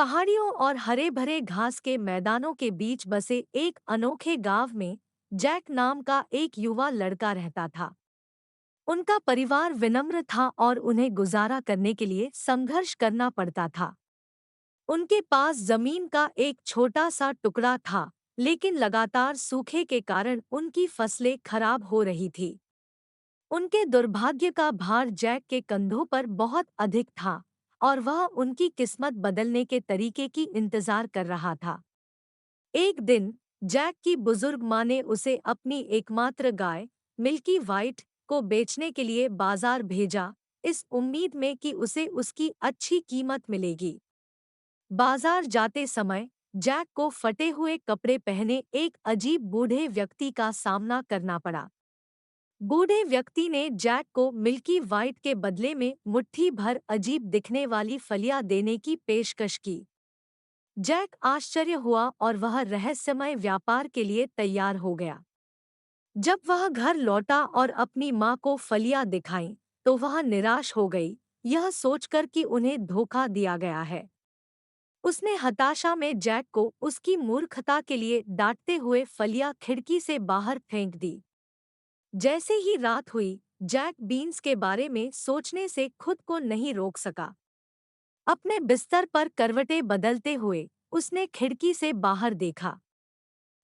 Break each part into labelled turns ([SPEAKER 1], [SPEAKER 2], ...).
[SPEAKER 1] पहाड़ियों और हरे भरे घास के मैदानों के बीच बसे एक अनोखे गांव में जैक नाम का एक युवा लड़का रहता था। उनका परिवार विनम्र था और उन्हें गुजारा करने के लिए संघर्ष करना पड़ता था। उनके पास जमीन का एक छोटा सा टुकड़ा था, लेकिन लगातार सूखे के कारण उनकी फसलें खराब हो रही थी। उनके दुर्भाग्य का भार जैक के कंधों पर बहुत अधिक था और वह उनकी किस्मत बदलने के तरीके की इंतजार कर रहा था। एक दिन जैक की बुजुर्ग माँ ने उसे अपनी एकमात्र गाय मिल्की वाइट को बेचने के लिए बाजार भेजा, इस उम्मीद में कि उसे उसकी अच्छी कीमत मिलेगी। बाजार जाते समय जैक को फटे हुए कपड़े पहने एक अजीब बूढ़े व्यक्ति का सामना करना पड़ा। बूढ़े व्यक्ति ने जैक को मिल्की वाइट के बदले में मुट्ठी भर अजीब दिखने वाली फलियां देने की पेशकश की। जैक आश्चर्य हुआ और वह रहस्यमय व्यापार के लिए तैयार हो गया। जब वह घर लौटा और अपनी माँ को फलियां दिखाईं, तो वह निराश हो गई, यह सोचकर कि उन्हें धोखा दिया गया है। उसने हताशा में जैक को उसकी मूर्खता के लिए डांटते हुए फलियां खिड़की से बाहर फेंक दी। जैसे ही रात हुई, जैक बीन्स के बारे में सोचने से खुद को नहीं रोक सका। अपने बिस्तर पर करवटें बदलते हुए उसने खिड़की से बाहर देखा।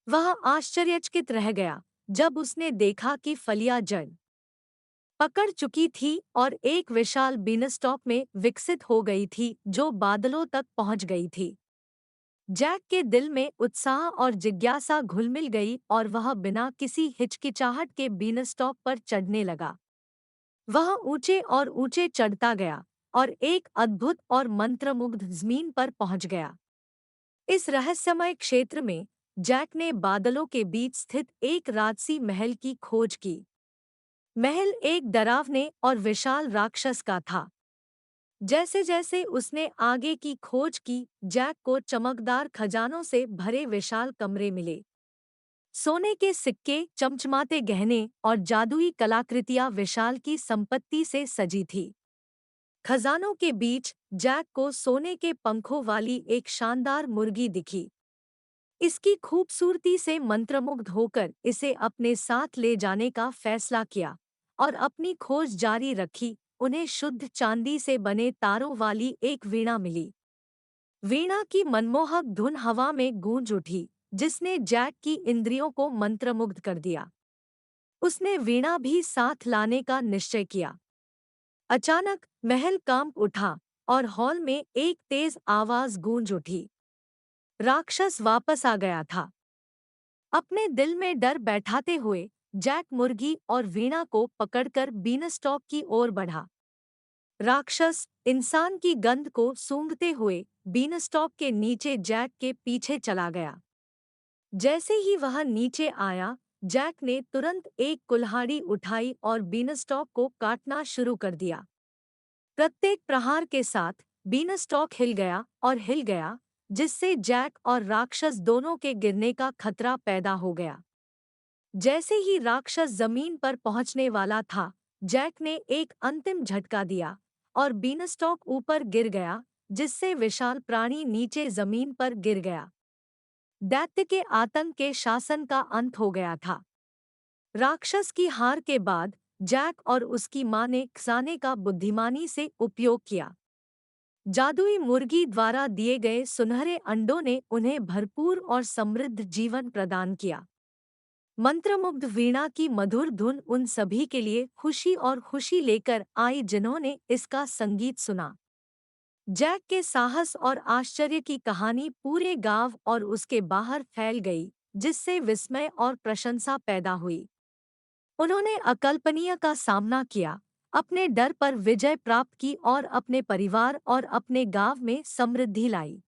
[SPEAKER 1] वह आश्चर्यचकित रह गया जब उसने देखा कि फलियां जड़ पकड़ चुकी थी और एक विशाल बीनस्टॉक में विकसित हो गई थी जो बादलों तक पहुंच गई थी। जैक के दिल में उत्साह और जिज्ञासा घुलमिल गई और वह बिना किसी हिचकिचाहट के बीनस्टॉक पर चढ़ने लगा। वह ऊंचे और ऊंचे चढ़ता गया और एक अद्भुत और मंत्रमुग्ध जमीन पर पहुंच गया। इस रहस्यमय क्षेत्र में जैक ने बादलों के बीच स्थित एक राजसी महल की खोज की। महल एक डरावने और विशाल राक्षस का था। जैसे जैसे उसने आगे की खोज की, जैक को चमकदार खजानों से भरे विशाल कमरे मिले। सोने के सिक्के, चमचमाते गहने और जादुई कलाकृतियां विशाल की संपत्ति से सजी थी। खजानों के बीच जैक को सोने के पंखों वाली एक शानदार मुर्गी दिखी। इसकी खूबसूरती से मंत्रमुग्ध होकर इसे अपने साथ ले जाने का फैसला किया और अपनी खोज जारी रखी। उन्हें शुद्ध चांदी से बने तारों वाली एक वीणा मिली। वीणा की मनमोहक धुन हवा में गूंज उठी, जिसने जैक की इंद्रियों को मंत्रमुग्ध कर दिया। उसने वीणा भी साथ लाने का निश्चय किया। अचानक महल कांप उठा और हॉल में एक तेज आवाज गूंज उठी। राक्षस वापस आ गया था। अपने दिल में डर बैठाते हुए जैक मुर्गी और वीणा को पकड़कर बीनस्टॉक की ओर बढ़ा। राक्षस इंसान की गंध को सूंघते हुए बीनस्टॉक के नीचे जैक के पीछे चला गया। जैसे ही वह नीचे आया, जैक ने तुरंत एक कुल्हाड़ी उठाई और बीनस्टॉक को काटना शुरू कर दिया। प्रत्येक प्रहार के साथ बीनस्टॉक हिल गया और हिल गया, जिससे जैक और राक्षस दोनों के गिरने का खतरा पैदा हो गया। जैसे ही राक्षस जमीन पर पहुंचने वाला था, जैक ने एक अंतिम झटका दिया और बीनस्टॉक ऊपर गिर गया, जिससे विशाल प्राणी नीचे जमीन पर गिर गया। दैत्य के आतंक के शासन का अंत हो गया था। राक्षस की हार के बाद जैक और उसकी मां ने खजाने का बुद्धिमानी से उपयोग किया। जादुई मुर्गी द्वारा दिए गए सुनहरे अंडों ने उन्हें भरपूर और समृद्ध जीवन प्रदान किया। मंत्रमुग्ध वीणा की मधुर धुन उन सभी के लिए खुशी और खुशी लेकर आई जिन्होंने इसका संगीत सुना। जैक के साहस और आश्चर्य की कहानी पूरे गांव और उसके बाहर फैल गई, जिससे विस्मय और प्रशंसा पैदा हुई। उन्होंने अकल्पनीय का सामना किया, अपने डर पर विजय प्राप्त की और अपने परिवार और अपने गांव में समृद्धि लाई।